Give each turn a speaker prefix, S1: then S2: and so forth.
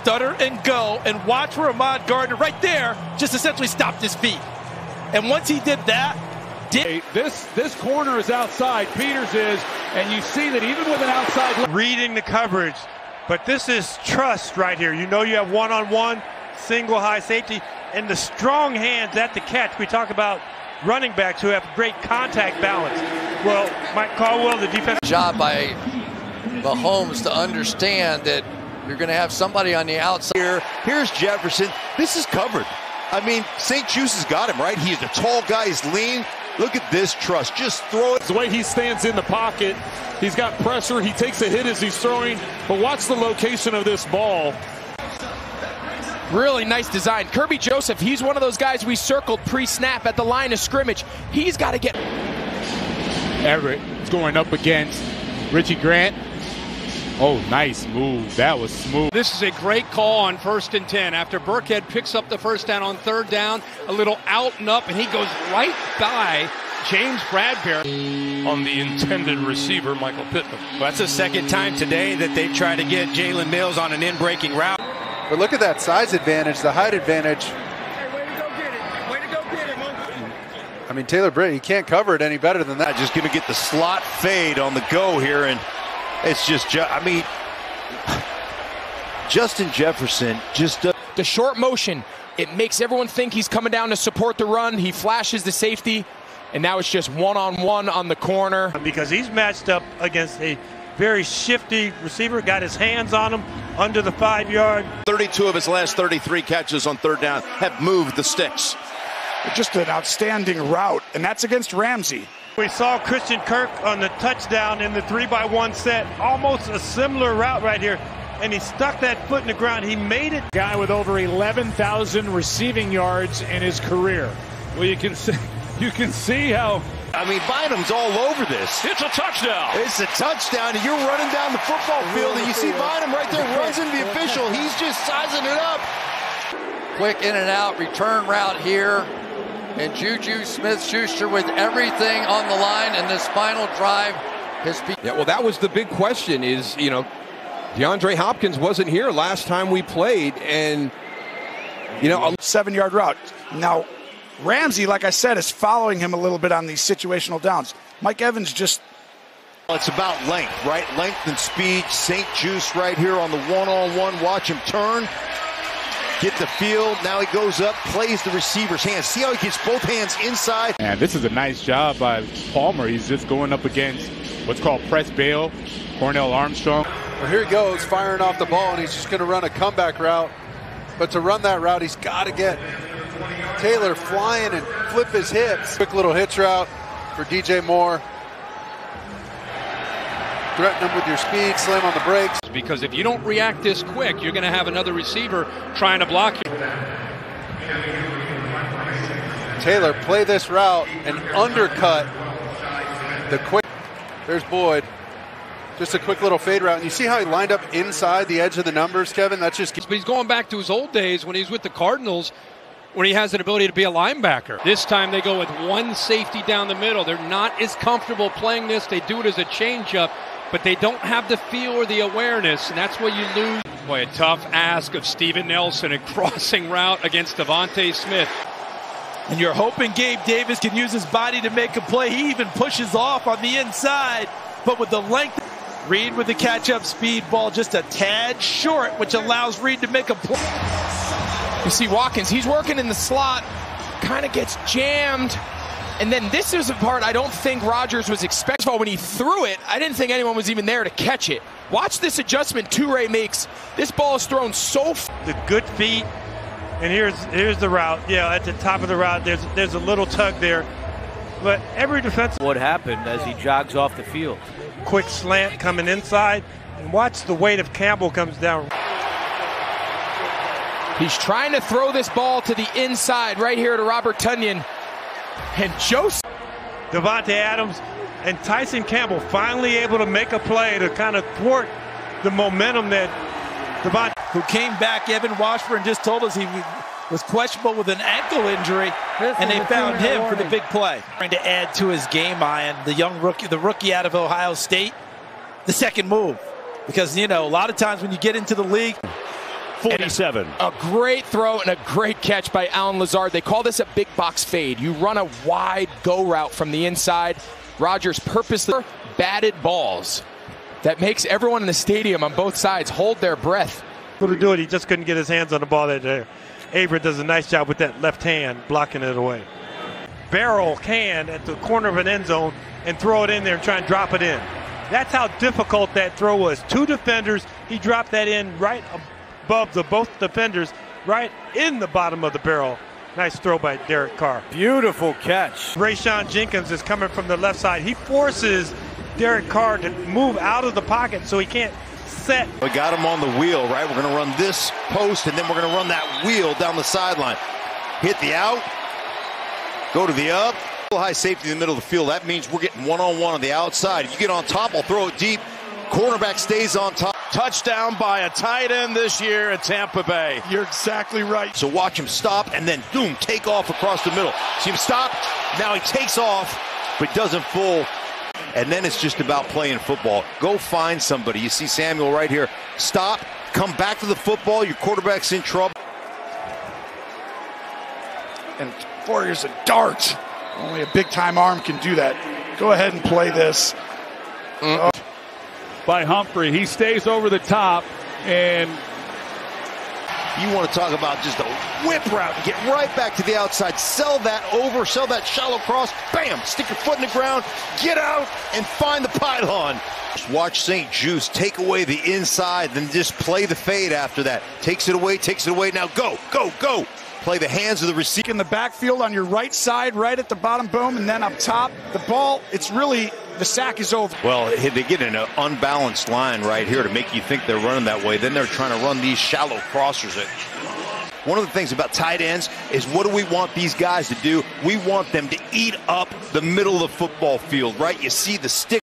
S1: stutter and go and watch where Ahmad Gardner right there just essentially stopped his feet. And once he did that,
S2: this corner is outside, Peters is, and you see that even with an outside
S3: reading the coverage, but this is trust right here. You know you have one-on-one, single high safety, and the strong hands at the catch. We talk about running backs who have great contact balance. Well, Mike Caldwell, the defense
S4: job by Mahomes to understand that you're going to have somebody on the outside.
S5: Here's Jefferson. This is covered. I mean, St-Juste has got him, right? He's a tall guy. He's lean. Look at this trust. Just throw it.
S2: The way he stands in the pocket, he's got pressure. He takes a hit as he's throwing. But watch the location of this ball.
S6: Really nice design. Kirby Joseph, he's one of those guys we circled pre-snap at the line of scrimmage. He's got to get...
S2: Everett is going up against Richie Grant. Oh, nice move. That was smooth.
S7: This is a great call on 1st and 10. After Burkhead picks up the first down on 3rd down, a little out and up, and he goes right by James Bradbury.
S8: On the intended receiver, Michael Pittman.
S9: Well, that's the second time today that they've tried to get Jalen Mills on an in-breaking route.
S10: But look at that size advantage, the height advantage.
S7: Hey, way to go get it. Way to go get it.
S10: I mean, Taylor Britt, he can't cover it any better than that.
S5: Just going to get the slot fade on the go here, and it's just, I mean, Justin Jefferson just...
S6: The short motion, it makes everyone think he's coming down to support the run. He flashes the safety, and now it's just one-on-one on the corner.
S3: because he's matched up against a very shifty receiver, got his hands on him under the 5-yard.
S5: 32 of his last 33 catches on 3rd down have moved the sticks.
S11: Just an outstanding route, and that's against Ramsey.
S3: We saw Christian Kirk on the touchdown in the 3-by-1 set, almost a similar route right here, and he stuck that foot in the ground. He made it.
S2: Guy with over 11,000 receiving yards in his career. Well, you can see how...
S5: I mean, Bynum's all over this.
S8: It's a touchdown.
S5: It's a touchdown, and you're running down the football field, and you see Bynum right there, runs into the official. He's just sizing it up.
S4: Quick in and out return route here. And Juju Smith-Schuster with everything on the line, and this final drive has been...
S12: Yeah, well, that was the big question is, you know, DeAndre Hopkins wasn't here last time we played, and, you know...
S11: 7-yard route. Now, Ramsey, like I said, is following him a little bit on these situational downs. Mike Evans just...
S5: It's about length, right? Length and speed. St-Juste right here on the one-on-one. Watch him turn. Get the field. Now he goes up, plays the receiver's hands. See how he gets both hands inside.
S2: And this is a nice job by Palmer. He's just going up against what's called press bail, Cornell Armstrong.
S10: Well, here he goes, firing off the ball, and he's just going to run a comeback route. But to run that route, he's got to get Taylor flying and flip his hips. Quick little hitch route for DJ Moore. Threaten him with your speed, slam on the brakes.
S7: Because if you don't react this quick, you're going to have another receiver trying to block you.
S10: Taylor, play this route and undercut the quick. There's Boyd. Just a quick little fade route. And you see how he lined up inside the edge of the numbers, Kevin? That's just...
S7: But he's going back to his old days when he was with the Cardinals, when he has an ability to be a linebacker. This time they go with one safety down the middle. They're not as comfortable playing this. They do it as a changeup, but they don't have the feel or the awareness, and that's where you lose. Boy, a tough ask of Steven Nelson, a crossing route against Devontae Smith.
S1: And you're hoping Gabe Davis can use his body to make a play. He even pushes off on the inside, but with the length. Reed with the catch-up speed, ball just a tad short, which allows Reed to make a play.
S6: You see Watkins, he's working in the slot, kind of gets jammed. And then this is a part I don't think Rodgers was expecting. When he threw it, I didn't think anyone was even there to catch it. Watch this adjustment Toure makes. This ball is thrown so
S3: the good feet, and here's the route. Yeah, at the top of the route, there's a little tug there. But every defense...
S9: What happened as he jogs off the field?
S3: Quick slant coming inside, and watch the weight of Campbell comes down.
S6: He's trying to throw this ball to the inside right here to Robert Tonyan. And Joseph.
S3: Devontae Adams and Tyson Campbell finally able to make a play to kind of thwart the momentum that Devontae...
S1: Who came back, Evan Washburn just told us he was questionable with an ankle injury, and they found him for the big play. Trying to add to his game, Ian, the rookie out of Ohio State, the second move. Because, you know, a lot of times when you get into the league,
S8: 47.
S6: A great throw and a great catch by Allen Lazard. They call this a big box fade. You run a wide go route from the inside. Rodgers purposely batted balls. That makes everyone in the stadium on both sides hold their breath.
S3: To do it, he just couldn't get his hands on the ball there. Averett does a nice job with that left hand, blocking it away. Barrel can at the corner of an end zone and throw it in there and try and drop it in. That's how difficult that throw was. 2 defenders, he dropped that in right above both defenders, right in the bottom of the barrel. Nice throw by Derek Carr.
S13: Beautiful catch.
S3: Rayshawn Jenkins is coming from the left side. He forces Derek Carr to move out of the pocket so he can't set.
S5: We got him on the wheel, right? We're going to run this post, and then we're going to run that wheel down the sideline. Hit the out, go to the up. High safety in the middle of the field. That means we're getting one-on-one on the outside. If you get on top, I'll throw it deep. Cornerback stays on top.
S1: Touchdown by a tight end this year at Tampa Bay.
S11: You're exactly right.
S5: So watch him stop and then, boom, take off across the middle. See him stop. Now he takes off, but doesn't full. And then it's just about playing football. Go find somebody. You see Samuel right here. Stop. Come back to the football. Your quarterback's in trouble.
S11: And Warriors a dart. Only a big-time arm can do that. Go ahead and play this.
S8: By Humphrey. He stays over the top, and
S5: you want to talk about just a whip route. Get right back to the outside. Sell that over. Sell that shallow cross. Bam! Stick your foot in the ground. Get out and find the pylon. Just watch St. Juice take away the inside, then just play the fade after that. Takes it away. Takes it away. Now go, go, go. Play the hands of the receiver.
S11: In the backfield on your right side, right at the bottom, boom, and then up top. The ball, it's really, the sack is over.
S5: Well, they get in an unbalanced line right here to make you think they're running that way. Then they're trying to run these shallow crossers. One of the things about tight ends is what do we want these guys to do? We want them to eat up the middle of the football field, right? You see the stick.